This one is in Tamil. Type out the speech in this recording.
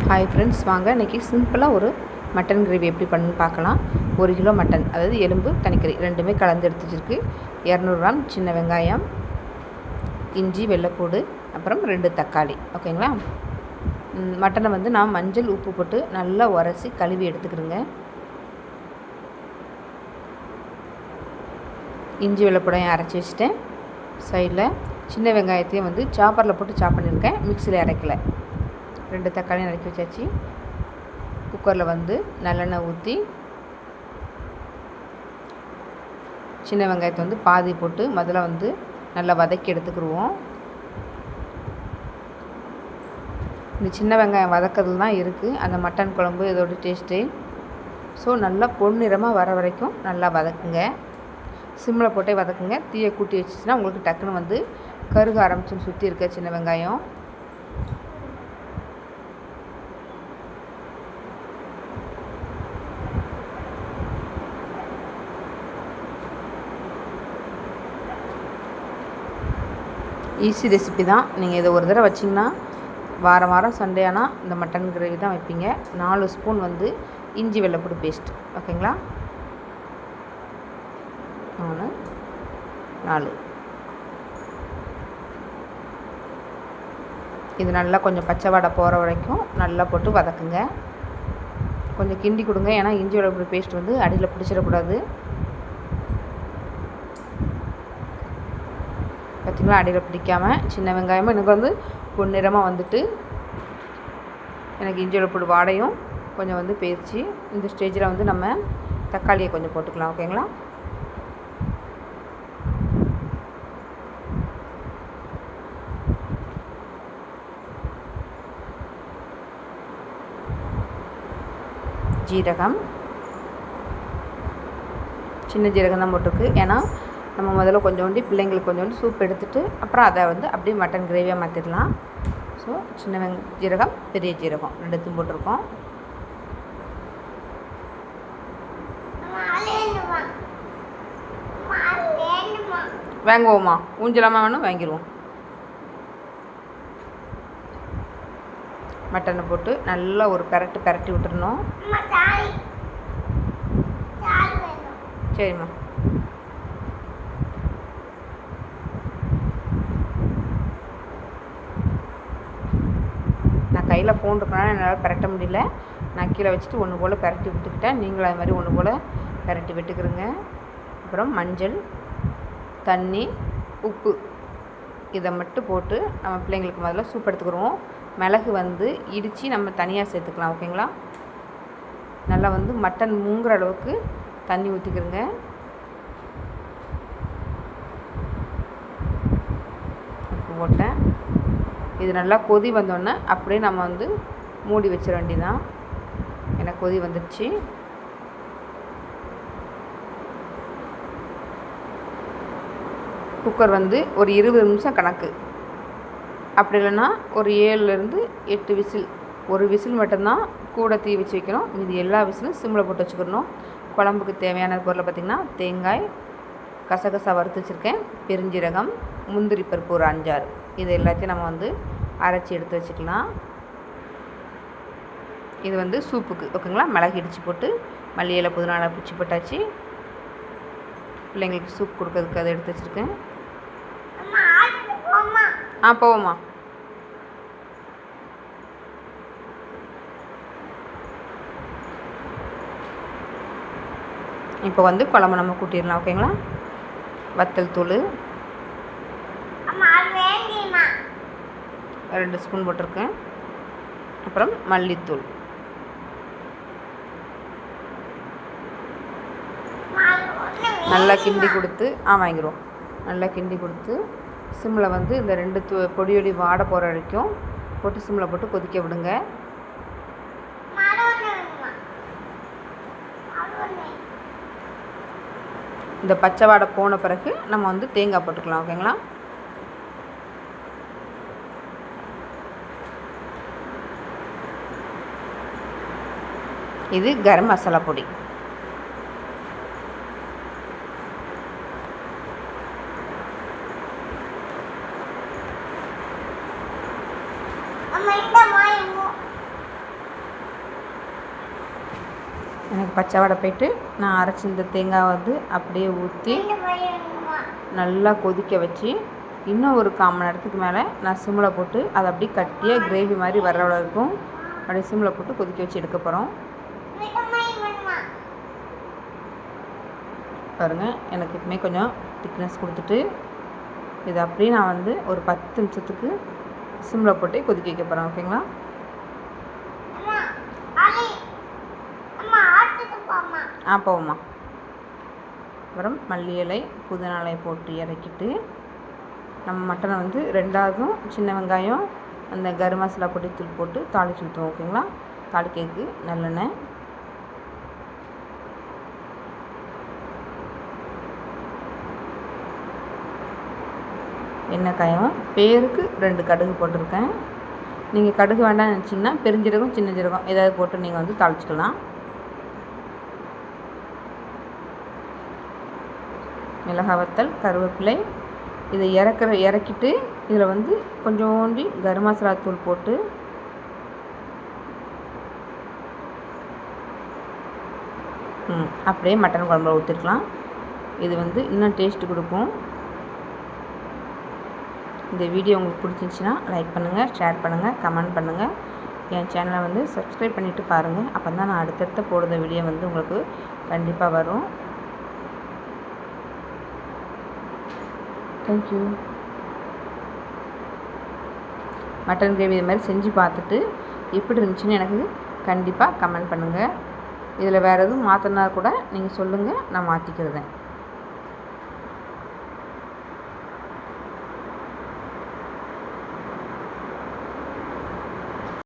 ஹாய் ஃப்ரெண்ட்ஸ், வாங்க இன்றைக்கி சிம்பிளாக ஒரு மட்டன் கிரேவி எப்படி பண்ணுன்னு பார்க்கலாம். 1 கிலோ மட்டன், அதாவது எலும்பு தனிக்கறி ரெண்டுமே கலந்து எடுத்து வச்சுருக்கு. 200 கிராம் சின்ன வெங்காயம், இஞ்சி, வெள்ளைப்பூடு, அப்புறம் 2 தக்காளி. ஓகேங்களா. மட்டனை வந்து நான் மஞ்சள் உப்பு போட்டு நல்லா உரசி கழுவி எடுத்துக்கிறேங்க. இஞ்சி வெள்ளைப்பூடையும் அரைச்சி வச்சுட்டேன். சைடில் சின்ன வெங்காயத்தையும் வந்து சாப்பரில் போட்டு சாப் பண்ணியிருக்கேன், மிக்சியில் அரைக்கலை. 2 தக்காளியும் நறுக்கி வச்சாச்சு. குக்கரில் வந்து நல்லெண்ணெய் ஊற்றி சின்ன வெங்காயத்தை வந்து பாதி போட்டு முதல்ல வந்து நல்லா வதக்கி எடுத்துக்கிடுவோம். இந்த சின்ன வெங்காயம் வதக்கிறது தான் இருக்குது அந்த மட்டன் குழம்பு இதோட டேஸ்ட்டு. ஸோ நல்லா பொன்னிறமாக வர வரைக்கும் நல்லா வதக்குங்க. சிம்மில் போட்டே வதக்குங்க. தீயை கூட்டி வச்சுச்சுன்னா உங்களுக்கு டக்குன்னு வந்து கருக ஆரம்பிச்சுன்னு சுற்றி இருக்க சின்ன வெங்காயம். ஈஸி ரெசிபி தான். நீங்கள் இதை ஒரு தடவை வச்சிங்கன்னா வாரம் வாரம் சண்டே ஆனால் இந்த மட்டன் கிரேவி தான் வைப்பீங்க. 4 ஸ்பூன் வந்து இஞ்சி வெள்ளைப்பூடு பேஸ்ட். ஓகேங்களா. 3 4 இது நல்லா கொஞ்சம் பச்சை வாடை போகிற வரைக்கும் நல்லா போட்டு வதக்குங்க. கொஞ்சம் கிண்டி கொடுங்க, ஏன்னா இஞ்சி வெள்ளைப்பூடு பேஸ்ட் வந்து அடியில் பிடிச்சிடக்கூடாது. பார்த்திங்களா, அடியில் பிடிக்காமல் சின்ன வெங்காயமும் எனக்கு வந்து பொன்னிறமாக வந்துட்டு எனக்கு இஞ்சி வெள்ளைப்பூடு வாடையும் கொஞ்சம் வந்து போயிடுச்சு. இந்த ஸ்டேஜில் வந்து நம்ம தக்காளியை கொஞ்சம் போட்டுக்கலாம். ஓகேங்களா. ஜீரகம், சின்ன ஜீரகம் தான் போட்டிருக்கு, ஏன்னா நம்ம முதல்ல கொஞ்சோண்டி பிள்ளைங்களுக்கு கொஞ்சோண்டு சூப் எடுத்துகிட்டு அப்புறம் அதை வந்து அப்படியே மட்டன் கிரேவியாக மாற்றிடலாம். ஸோ சின்ன ஜீரகம், பெரிய ஜீரகம் 2த்தையும் போட்டிருக்கோம். வாங்குவோமா, ஊஞ்சலாமல் வேணும் வாங்கிடுவோம். மட்டனை போட்டு நல்லா ஒரு பெரட்டி விட்டுறணும். சரிம்மா. நான் கையில் ஃபோன் இருக்கனால என்னால் பெரட்ட முடியல. நான் கீழே வச்சுட்டு ஒன்று போல் பெரட்டி விட்டுக்கிட்டேன். நீங்களும் அது மாதிரி ஒன்று போல் பெரட்டி விட்டுக்கிறங்க. அப்புறம் மஞ்சள், தண்ணி, உப்பு இதை மட்டும் போட்டு நம்ம பிள்ளைங்களுக்கு முதல்ல சூப் எடுத்துக்கிடுவோம். மிளகு வந்து இடித்து நம்ம தனியாக சேர்த்துக்கலாம். ஓகேங்களா. நல்லா வந்து மட்டன் மூங்குற அளவுக்கு தண்ணி ஊற்றிக்கிறங்க. உப்பு போட்டேன். இது நல்லா கொதி வந்தோடனே அப்படியே நம்ம வந்து மூடி வச்சிட வேண்டியதான். எனக்கு கொதி வந்துடுச்சு. குக்கர் வந்து ஒரு 20 நிமிஷம் கணக்கு, அப்படி இல்லைன்னா ஒரு 7லேருந்து 8 விசில். ஒரு விசில் மட்டும்தான் கூட தீ வச்சு வைக்கணும். மீதி எல்லா விசிலும் சிம்மில் போட்டு வச்சுக்கணும். குழம்புக்கு தேவையான பொருளை பார்த்திங்கன்னா தேங்காய், கசகசா வறுத்து வச்சுருக்கேன், பெருஞ்சீரகம், முந்திரி பருப்பு ஒரு 5-6, இது எல்லாத்தையும் நம்ம வந்து அரைச்சி எடுத்து வச்சுக்கலாம். இது வந்து சூப்புக்கு. ஓகேங்களா. மிளகு இடித்து போட்டு மல்லி இலை புதினா பிடிச்சி போட்டாச்சு. பிள்ளைங்களுக்கு சூப் கொடுக்கறதுக்கு அதை எடுத்து வச்சுருக்கேன். போவோம்மா. இப்போ வந்து குழம்பு நம்ம கூட்டிடலாம். ஓகேங்களா. வத்தல் தூள் 2 ஸ்பூன் போட்டிருக்கேன். அப்புறம் மல்லித்தூள், நல்லா கிண்டி கொடுத்து வாங்கிடுவோம். நல்லா கிண்டி கொடுத்து சிம்மில் வந்து இந்த 2 பொடியொடி வாடை போகிற வரைக்கும் போட்டு சிம்மில் போட்டு கொதிக்க விடுங்க. இந்த பச்சை வாடை போன பிறகு நம்ம வந்து தேங்காய் போட்டுக்கலாம். ஓகேங்களா. இது கரம் மசாலா பொடி. எனக்கு பச்சை வடை போயிட்டு நான் அரைச்சி இந்த தேங்காய் வந்து அப்படியே ஊற்றி நல்லா கொதிக்க வச்சு இன்னும் ஒரு 1/4 மணி நேரத்துக்கு மேலே நான் சிம்மில் போட்டு அதை அப்படியே கட்டியாக கிரேவி மாதிரி வர்ற வரைக்கும் அப்படியே சிம்மில் போட்டு கொதிக்க வச்சு எடுக்க போகிறோம். பாருங்கள், எனக்கு இப்போமே கொஞ்சம் திக்னஸ் கொடுத்துட்டு இதை அப்படியே நான் வந்து ஒரு 10 நிமிஷத்துக்கு சிம்மில் போட்டு கொதிக்க வைக்க போகிறேன். ஓகேங்களா? போவோம்மா. அப்புறம் மல்லி இலை புதினா இலை போட்டு இறக்கிட்டு நம்ம மட்டனை வந்து 2வதும் சின்ன வெங்காயம் அந்த கரம் மசாலா பொடி தூள் போட்டு தாளிச்சு ஊற்றுவோம். ஓகேங்களா? தாளிக்கிறதுக்கு நல்லெண்ணெய், எண்ணெய் காயும், பேருக்கு 2 கடுகு போட்டிருக்கேன். நீங்கள் கடுகு வேண்டாம்னு நினச்சிங்கன்னா பெருஞ்சீரகம் சின்ன ஜீரகம் ஏதாவது போட்டு நீங்கள் வந்து தாளிச்சிக்கலாம். மிளகாய் வத்தல், கருவேப்பிலை, இதை இறக்கிட்டு இதில் வந்து கொஞ்சோண்டி கரம் மசாலா தூள் போட்டு அப்படியே மட்டன் குழம்புல ஊற்றிருக்கலாம். இது வந்து இன்னும் டேஸ்ட்டு கொடுக்கும். இந்த வீடியோ உங்களுக்கு பிடிச்சிருந்துச்சின்னா லைக் பண்ணுங்கள், ஷேர் பண்ணுங்கள், கமெண்ட் பண்ணுங்கள். என் சேனலை வந்து சப்ஸ்கிரைப் பண்ணிவிட்டு பாருங்கள். அப்போ தான் நான் அடுத்தடுத்த போடுற வீடியோ வந்து உங்களுக்கு கண்டிப்பாக வரும். தேங்க்யூ. மட்டன் கிரேவி இது மாதிரி செஞ்சு பார்த்துட்டு எப்படி இருந்துச்சுன்னு எனக்கு கண்டிப்பாக கமெண்ட் பண்ணுங்கள். இதில் வேறு எதுவும் மாற்றினா கூட நீங்கள் சொல்லுங்கள், நான் மாற்றிக்கிறதேன்.